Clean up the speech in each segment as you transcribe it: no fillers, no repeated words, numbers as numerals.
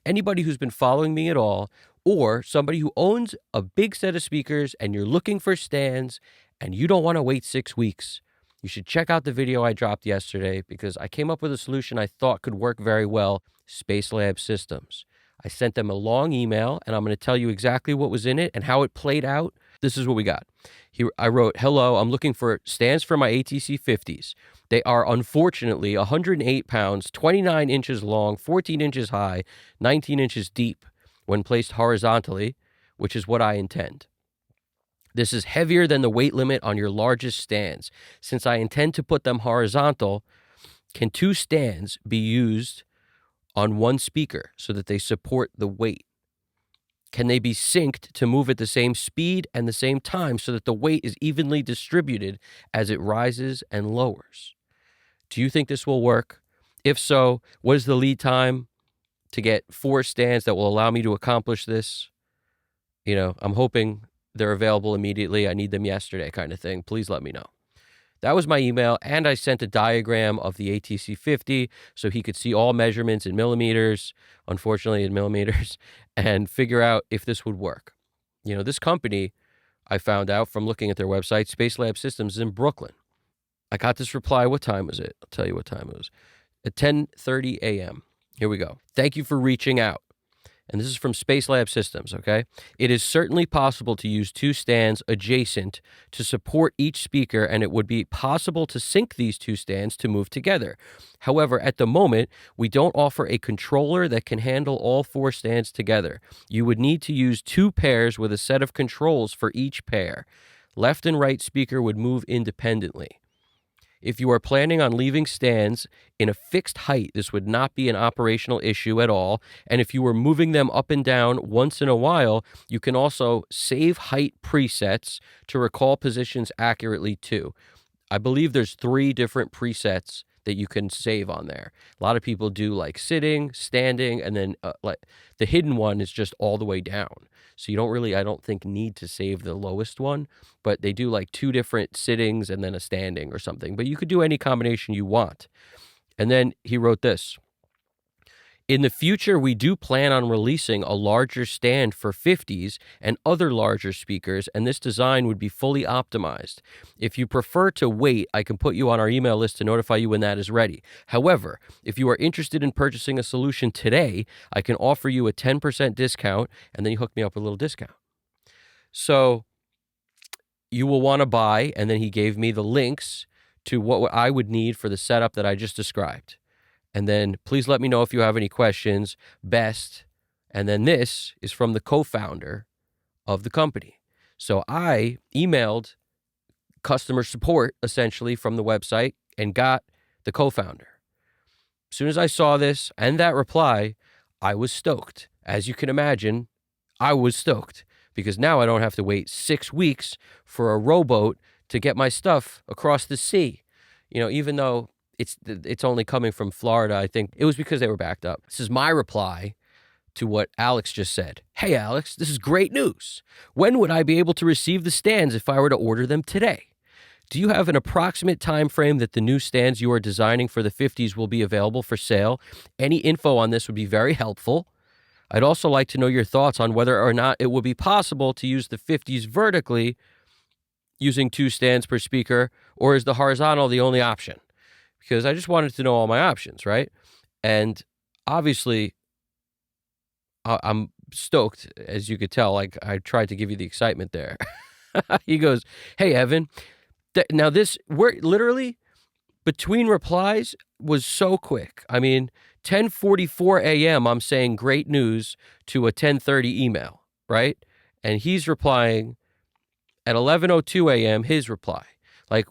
anybody who's been following me at all, or somebody who owns a big set of speakers and you're looking for stands and you don't want to wait 6 weeks, you should check out the video I dropped yesterday because I came up with a solution I thought could work very well, Space Lab Systems. I sent them a long email, and I'm going to tell you exactly what was in it and how it played out. This is what we got. I wrote, "Hello, I'm looking for stands for my ATC 50s. They are unfortunately 108 pounds, 29 inches long, 14 inches high, 19 inches deep when placed horizontally, which is what I intend. This is heavier than the weight limit on your largest stands. Since I intend to put them horizontal, can 2 stands be used on one speaker so that they support the weight? Can they be synced to move at the same speed and the same time so that the weight is evenly distributed as it rises and lowers? Do you think this will work? If so, what is the lead time to get 4 stands that will allow me to accomplish this? I'm hoping they're available immediately. I need them yesterday kind of thing. Please let me know." That was my email, and I sent a diagram of the ATC 50 so he could see all measurements in millimeters, unfortunately in millimeters, and figure out if this would work. This company, I found out from looking at their website, Space Lab Systems, is in Brooklyn. I got this reply. What time was it? I'll tell you what time it was. At 10:30 a.m. Here we go. "Thank you for reaching out." And this is from Space Lab Systems, okay? "It is certainly possible to use 2 stands adjacent to support each speaker, and it would be possible to sync these 2 stands to move together. However, at the moment, we don't offer a controller that can handle all 4 stands together. You would need to use 2 pairs with a set of controls for each pair. Left and right speaker would move independently. If you are planning on leaving stands in a fixed height, this would not be an operational issue at all. And if you were moving them up and down once in a while, you can also save height presets to recall positions accurately too." I believe there's 3 different presets that you can save on there. A lot of people do like sitting, standing, and then like the hidden one is just all the way down. So you don't really, I don't think, need to save the lowest one, but they do like 2 different sittings and then a standing or something. But you could do any combination you want. And then he wrote this: "In the future, we do plan on releasing a larger stand for 50s and other larger speakers, and this design would be fully optimized. If you prefer to wait, I can put you on our email list to notify you when that is ready. However, if you are interested in purchasing a solution today, I can offer you a 10% discount," and then he hooked me up with a little discount. So you will want to buy, and then he gave me the links to what I would need for the setup that I just described. And then please let me know if you have any questions, best. And then this is from the co-founder of the company. So I emailed customer support essentially from the website and got the co-founder. As soon as I saw this and that reply, I was stoked. As you can imagine, I was stoked because now I don't have to wait 6 weeks for a rowboat to get my stuff across the sea. Even though it's only coming from Florida, I think it was because they were backed up. This is my reply to what Alex just said. "Hey, Alex, this is great news. When would I be able to receive the stands if I were to order them today? Do you have an approximate time frame that the new stands you are designing for the 50s will be available for sale? Any info on this would be very helpful. I'd also like to know your thoughts on whether or not it would be possible to use the 50s vertically using 2 stands per speaker, or is the horizontal the only option?" Because I just wanted to know all my options, right? And obviously, I'm stoked, as you could tell. Like, I tried to give you the excitement there. He goes, "Hey, Evan, now we're literally, between replies was so quick. I mean, 10:44 a.m., I'm saying great news to a 10:30 email, right? And he's replying at 11:02 a.m., his reply. Like,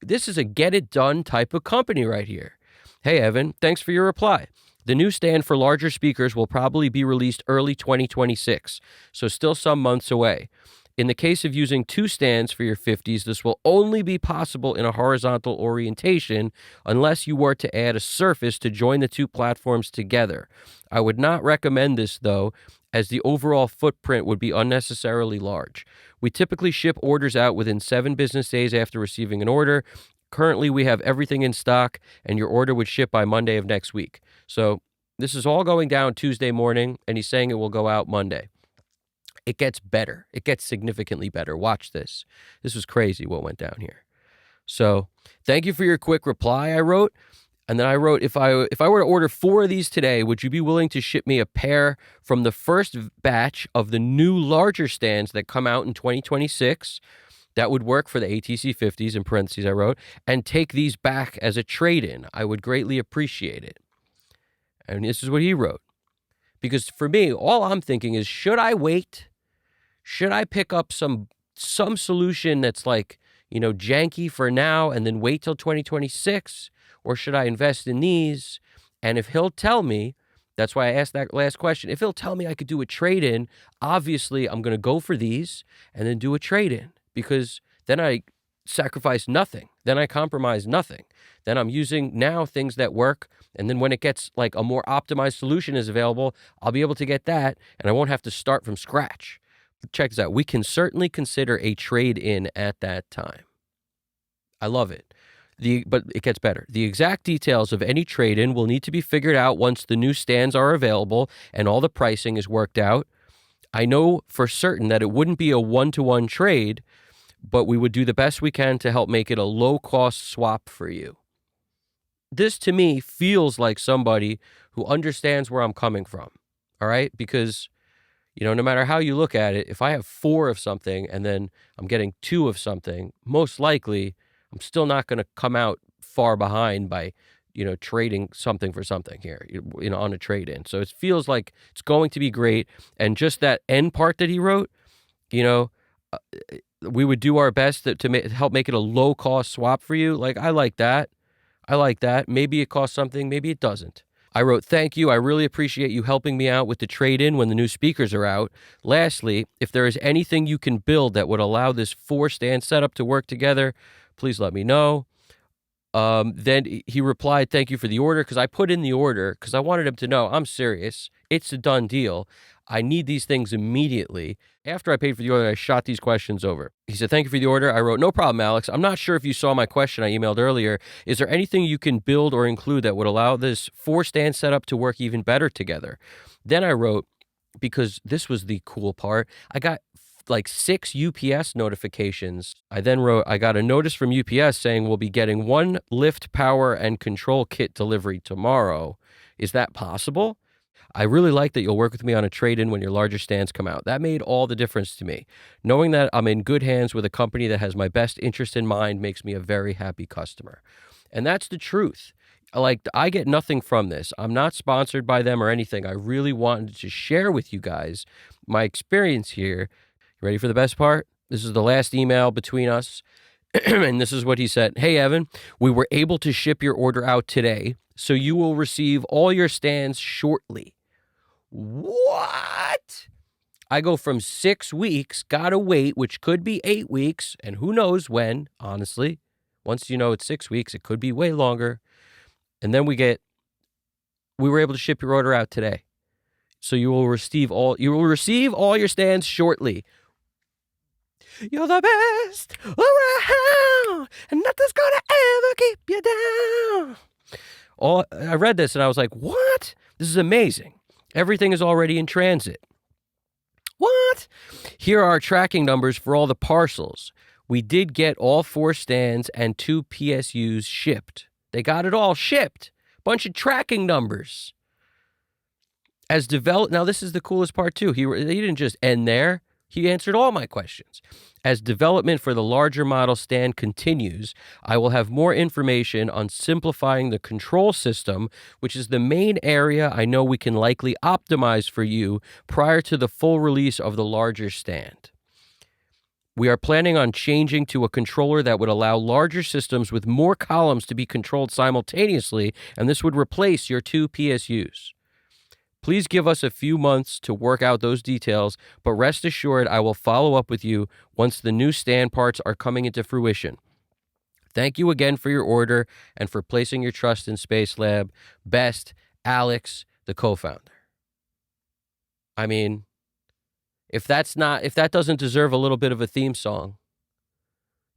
this is a get it done type of company right here. "Hey, Evan, thanks for your reply. The new stand for larger speakers will probably be released early 2026, so still some months away. In the case of using 2 stands for your 50s, this will only be possible in a horizontal orientation unless you were to add a surface to join the 2 platforms together. I would not recommend this, though, as the overall footprint would be unnecessarily large. We typically ship orders out within 7 business days after receiving an order. Currently, we have everything in stock, and your order would ship by Monday of next week." So This is all going down Tuesday morning, and he's saying it will go out Monday. It gets better. It gets significantly better. Watch this. This was crazy what went down here. So thank you for your quick reply, I wrote. And then I wrote, if I were to order 4 of these today, would you be willing to ship me a pair from the first batch of the new larger stands that come out in 2026? That would work for the ATC 50s, in parentheses I wrote, and take these back as a trade-in. I would greatly appreciate it. And this is what he wrote. Because for me, all I'm thinking is, should I wait? Should I pick up some solution that's like, janky for now and then wait till 2026? Or should I invest in these? And if he'll tell me, that's why I asked that last question. If he'll tell me I could do a trade-in, obviously I'm going to go for these and then do a trade-in, because then I sacrifice nothing. Then I compromise nothing. Then I'm using now things that work. And then when it gets like a more optimized solution is available, I'll be able to get that and I won't have to start from scratch. Check this out. We can certainly consider a trade-in at that time. I love it. But it gets better. The exact details of any trade-in will need to be figured out once the new stands are available and all the pricing is worked out. I know for certain that it wouldn't be a one-to-one trade, but we would do the best we can to help make it a low-cost swap for you. This, to me, feels like somebody who understands where I'm coming from, all right? Because, no matter how you look at it, if I have 4 of something and then I'm getting 2 of something, most likely I'm still not going to come out far behind by, trading something for something here, on a trade-in. So it feels like it's going to be great. And just that end part that he wrote, we would do our best to help make it a low-cost swap for you. Like, I like that. Maybe it costs something, maybe it doesn't. I wrote, thank you. I really appreciate you helping me out with the trade-in when the new speakers are out. Lastly, if there is anything you can build that would allow this 4-stand setup to work together, please let me know. Then he replied, thank you for the order, because I put in the order because I wanted him to know I'm serious. It's a done deal. I need these things immediately. After I paid for the order, I shot these questions over. He said, thank you for the order. I wrote, no problem, Alex. I'm not sure if you saw my question I emailed earlier. Is there anything you can build or include that would allow this 4-stand setup to work even better together? Then I wrote, because this was the cool part, I got like 6 UPS notifications. I then wrote, I got a notice from UPS saying we'll be getting 1 lift, power, and control kit delivery tomorrow. Is that possible? I really like that you'll work with me on a trade-in when your larger stands come out. That made all the difference to me. Knowing that I'm in good hands with a company that has my best interest in mind makes me a very happy customer. And that's the truth. Like, I get nothing from this. I'm not sponsored by them or anything. I really wanted to share with you guys my experience here. You ready for the best part? This is the last email between us. And this is what he said. Hey, Evan, we were able to ship your order out today, so you will receive all your stands shortly. What? I go from 6 weeks, gotta wait, which could be 8 weeks, and who knows when, honestly. Once it's 6 weeks, it could be way longer. And then we were able to ship your order out today. So you will receive all your stands shortly. You're the best around, and nothing's gonna ever keep you down. I read this and I was like, what? This is amazing. Everything is already in transit. What? Here are our tracking numbers for all the parcels. We did get all 4 stands and 2 PSUs shipped. They got it all shipped. Bunch of tracking numbers. Now this is the coolest part too. He didn't just end there. He answered all my questions. As development for the larger model stand continues, I will have more information on simplifying the control system, which is the main area I know we can likely optimize for you prior to the full release of the larger stand. We are planning on changing to a controller that would allow larger systems with more columns to be controlled simultaneously, and this would replace your 2 PSUs. Please give us a few months to work out those details, but rest assured I will follow up with you once the new stand parts are coming into fruition. Thank you again for your order and for placing your trust in Space Lab. Best, Alex, the co-founder. I mean, if that doesn't deserve a little bit of a theme song,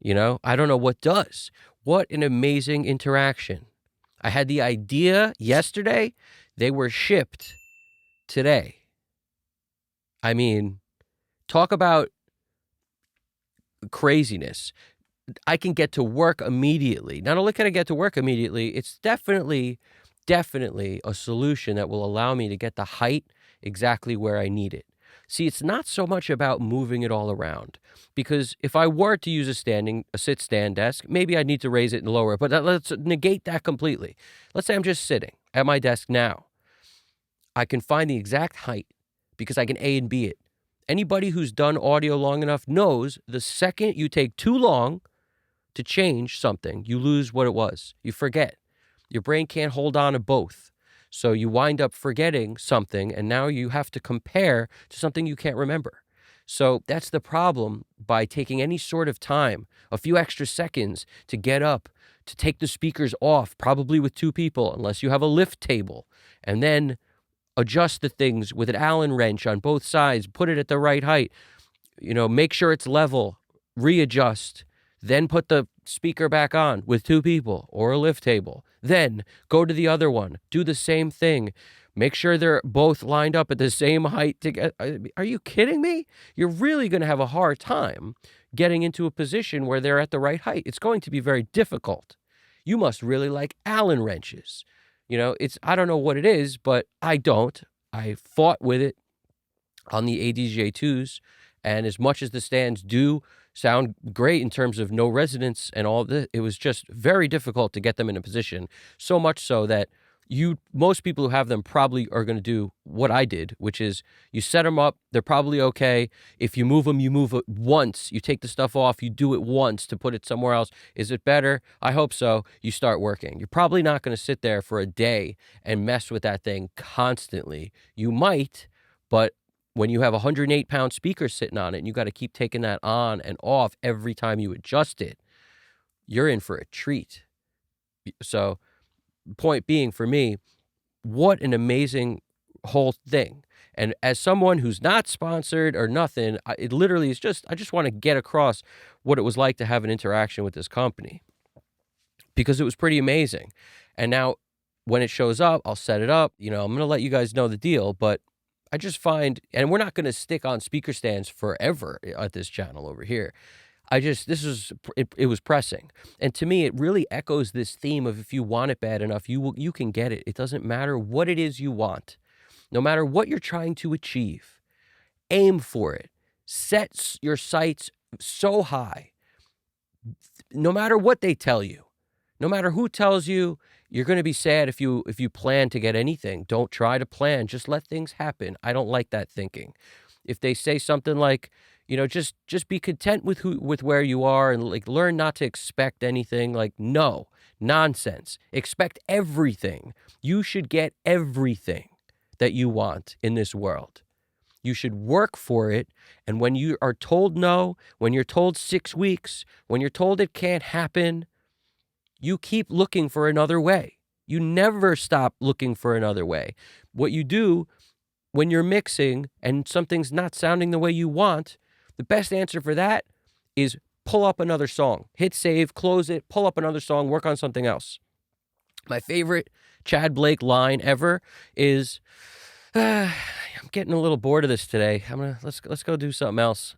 I don't know what does. What an amazing interaction. I had the idea yesterday. They were shipped today. I mean, talk about craziness. I can get to work immediately. Not only can I get to work immediately, it's definitely a solution that will allow me to get the height exactly where I need it. See, it's not so much about moving it all around, because if I were to use a sit-stand desk, maybe I'd need to raise it and lower it, but let's negate that completely. Let's say I'm just sitting at my desk now. I can find the exact height because I can A and B it. Anybody who's done audio long enough knows the second you take too long to change something, you lose what it was. You forget. Your brain can't hold on to both. So you wind up forgetting something, and now you have to compare to something you can't remember. So that's the problem by taking any sort of time, a few extra seconds to get up, to take the speakers off, probably with two people, unless you have a lift table, and then adjust the things with an Allen wrench on both sides, put it at the right height, make sure it's level, readjust, then put the speaker back on with two people or a lift table. Then go to the other one, do the same thing. Make sure they're both lined up at the same height. Are you kidding me? You're really going to have a hard time getting into a position where they're at the right height. It's going to be very difficult. You must really like Allen wrenches. I don't know what it is, but I don't. I fought with it on the ADJ2s, and as much as the stands do sound great in terms of no resonance and all this, it was just very difficult to get them in a position, so much so that most people who have them probably are going to do what I did, which is you set them up, they're probably okay. If you move them, you move it once. You take the stuff off, you do it once to put it somewhere else. Is it better? I hope so. You start working. You're probably not going to sit there for a day and mess with that thing constantly. You might, but when you have a 108-pound speaker sitting on it and you got to keep taking that on and off every time you adjust it, you're in for a treat. So, point being for me, what an amazing whole thing. And as someone who's not sponsored or nothing, it literally is I just want to get across what it was like to have an interaction with this company, because it was pretty amazing. And now when it shows up, I'll set it up. I'm going to let you guys know the deal, but I just find, and we're not going to stick on speaker stands forever at this channel over here. It was pressing. And to me, it really echoes this theme of if you want it bad enough, you can get it. It doesn't matter what it is you want. No matter what you're trying to achieve, aim for it. Set your sights so high. No matter what they tell you, no matter who tells you, you're going to be sad if you plan to get anything. Don't try to plan. Just let things happen. I don't like that thinking. If they say something like, just be content with where you are and learn not to expect anything. No, nonsense. Expect everything. You should get everything that you want in this world. You should work for it. And when you are told no, when you're told 6 weeks, when you're told it can't happen, you keep looking for another way. You never stop looking for another way. What you do when you're mixing and something's not sounding the way you want, the best answer for that is pull up another song. Hit save, close it, pull up another song, work on something else. My favorite Chad Blake line ever is, I'm getting a little bored of this today. Let's go do something else.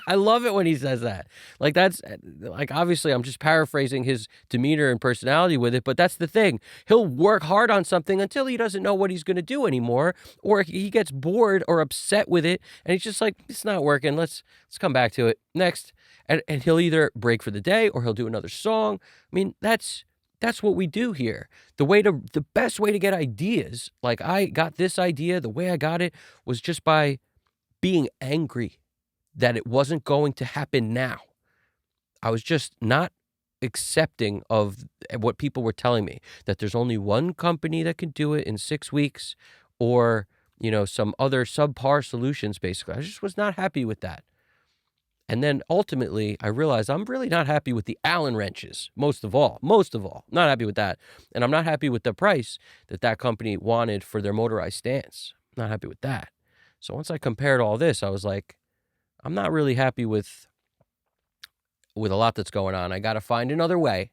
I love it when he says that. Obviously I'm just paraphrasing his demeanor and personality with it, but that's the thing. He'll work hard on something until he doesn't know what he's going to do anymore, or he gets bored or upset with it, and he's just like, it's not working. Let's come back to it next. And he'll either break for the day or he'll do another song. I mean, that's what we do here. The best way to get ideas, like I got this idea, the way I got it was just by being angry that it wasn't going to happen now. I was just not accepting of what people were telling me, that there's only one company that can do it in 6 weeks, or, some other subpar solutions, basically. I just was not happy with that. And then ultimately, I realized I'm really not happy with the Allen wrenches, most of all. Not happy with that. And I'm not happy with the price that company wanted for their motorized stands. Not happy with that. So once I compared all this, I was like, I'm not really happy with a lot that's going on. I got to find another way.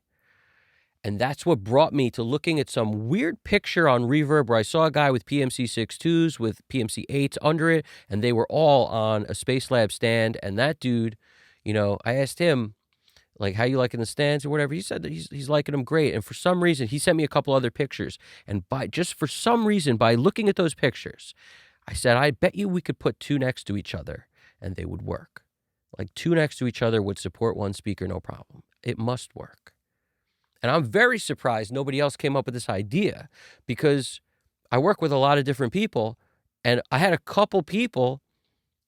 And that's what brought me to looking at some weird picture on Reverb where I saw a guy with PMC 62s with PMC 8s under it, and they were all on a Space Lab stand. And that dude, I asked him, like, how you liking the stands or whatever. He said that he's liking them great. And for some reason, he sent me a couple other pictures. And for some reason, by looking at those pictures, I said, I bet you we could put two next to each other and they would work. Like, two next to each other would support one speaker, no problem. It must work. And I'm very surprised nobody else came up with this idea, because I work with a lot of different people, and I had a couple people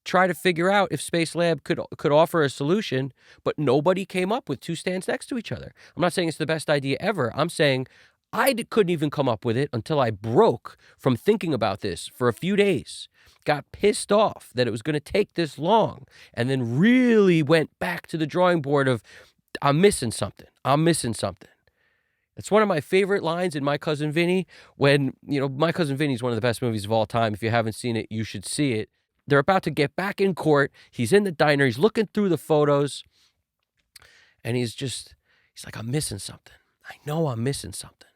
try to figure out if Space Lab could offer a solution, but nobody came up with two stands next to each other. I'm not saying it's the best idea ever. I'm saying I couldn't even come up with it until I broke from thinking about this for a few days, got pissed off that it was going to take this long, and then really went back to the drawing board of, I'm missing something. It's one of my favorite lines in My Cousin Vinny when, My Cousin Vinny is one of the best movies of all time. If you haven't seen it, you should see it. They're about to get back in court. He's in the diner. He's looking through the photos. And he's like, I'm missing something. I know I'm missing something.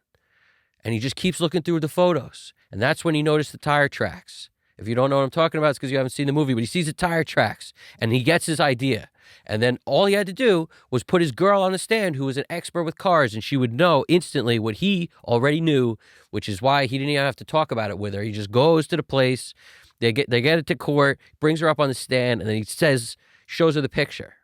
And he just keeps looking through the photos. And that's when he noticed the tire tracks. If you don't know what I'm talking about, it's because you haven't seen the movie. But he sees the tire tracks. And he gets his idea. And then all he had to do was put his girl on the stand who was an expert with cars, and she would know instantly what he already knew, which is why he didn't even have to talk about it with her. He just goes to the place, they get it to court, brings her up on the stand, and then he shows her the picture.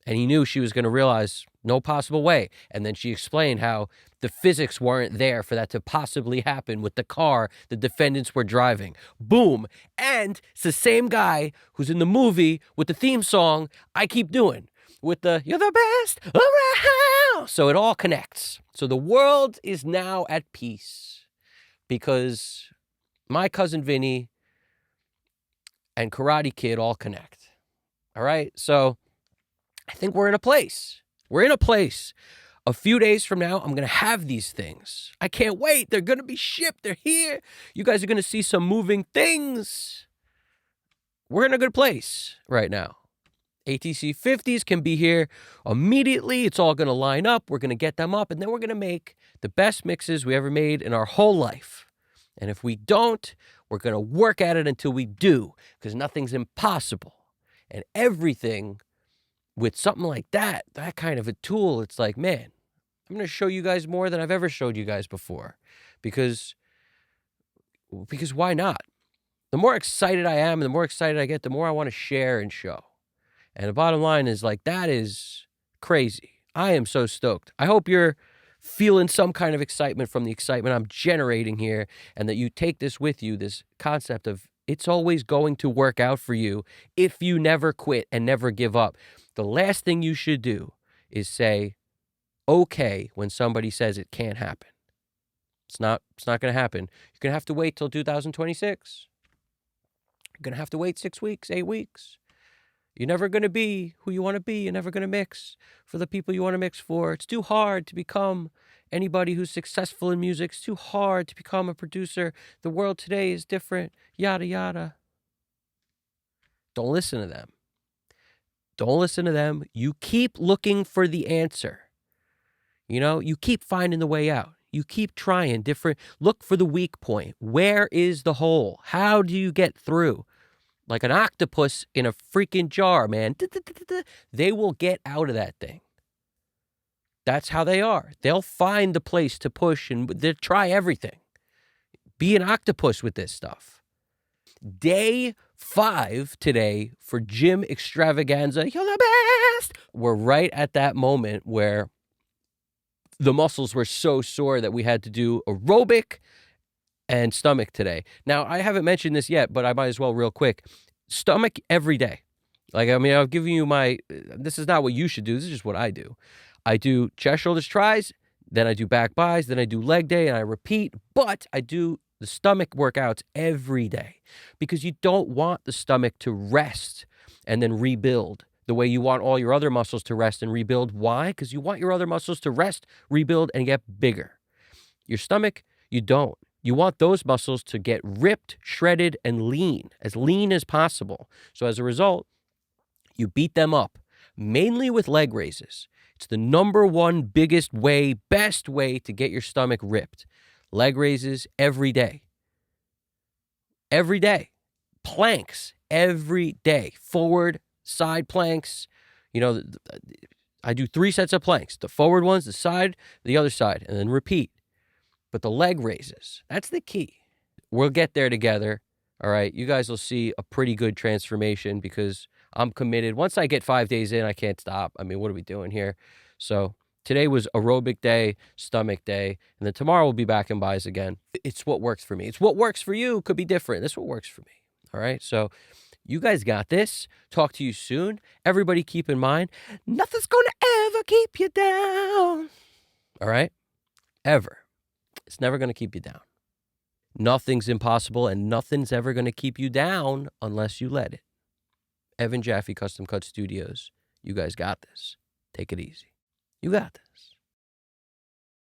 And he knew she was going to realize no possible way. And then she explained how the physics weren't there for that to possibly happen with the car the defendants were driving. Boom. And it's the same guy who's in the movie with the theme song I keep doing with the, you're the best around. So it all connects. So the world is now at peace because My Cousin Vinny and Karate Kid all connect. All right. So I think we're in a place. A few days from now, I'm going to have these things. I can't wait. They're going to be shipped. They're here. You guys are going to see some moving things. We're in a good place right now. ATC 50's can be here immediately. It's all going to line up. We're going to get them up, and then we're going to make the best mixes we ever made in our whole life. And if we don't, we're going to work at it until we do, because nothing's impossible. And everything with something like that kind of a tool, it's like, man, I'm going to show you guys more than I've ever showed you guys before. Because why not? The more excited I am, and the more excited I get, the more I want to share and show. And the bottom line is, like, that is crazy. I am so stoked. I hope you're feeling some kind of excitement from the excitement I'm generating here, and that you take this with you, this concept of it's always going to work out for you if you never quit and never give up. The last thing you should do is say, okay, when somebody says it can't happen. It's not going to happen. You're going to have to wait till 2026. You're going to have to wait 6 weeks, 8 weeks. You're never going to be who you want to be. You're never going to mix for the people you want to mix for. It's too hard to become anybody who's successful in music. It's too hard to become a producer. The world today is different, yada, yada. Don't listen to them. Don't listen to them. You keep looking for the answer. You keep finding the way out. You keep trying different. Look for the weak point. Where is the hole? How do you get through? Like an octopus in a freaking jar, man. They will get out of that thing. That's how they are. They'll find the place to push and they'll try everything. Be an octopus with this stuff. Day 5 today for Gym Extravaganza. You're the best. We're right at that moment where the muscles were so sore that we had to do aerobic and stomach today. Now, I haven't mentioned this yet, but I might as well real quick. Stomach every day. I've given you this is not what you should do. This is just what I do. I do chest, shoulders, tries, then I do back buys, then I do leg day, and I repeat. But I do the stomach workouts every day because you don't want the stomach to rest and then rebuild the way you want all your other muscles to rest and rebuild. Why? Because you want your other muscles to rest, rebuild, and get bigger. Your stomach, you don't. You want those muscles to get ripped, shredded, and lean as possible. So as a result, you beat them up, mainly with leg raises. It's the #1 biggest way, best way to get your stomach ripped. Leg raises every day. Every day. Planks every day. Forward, side planks. You know, I do 3 sets of planks. The forward ones, the side, the other side, and then repeat. But the leg raises, that's the key. We'll get there together. All right. You guys will see a pretty good transformation because I'm committed. Once I get 5 days in, I can't stop. I mean, what are we doing here? So today was aerobic day, stomach day, and then tomorrow we'll be back in buys again. It's what works for me. It's what works for you. Could be different. That's what works for me. All right. So you guys got this. Talk to you soon. Everybody keep in mind, nothing's going to ever keep you down. All right. Ever. It's never going to keep you down. Nothing's impossible, and nothing's ever going to keep you down unless you let it. Evan Jaffe Custom Cut Studios. You guys got this. Take it easy. You got this.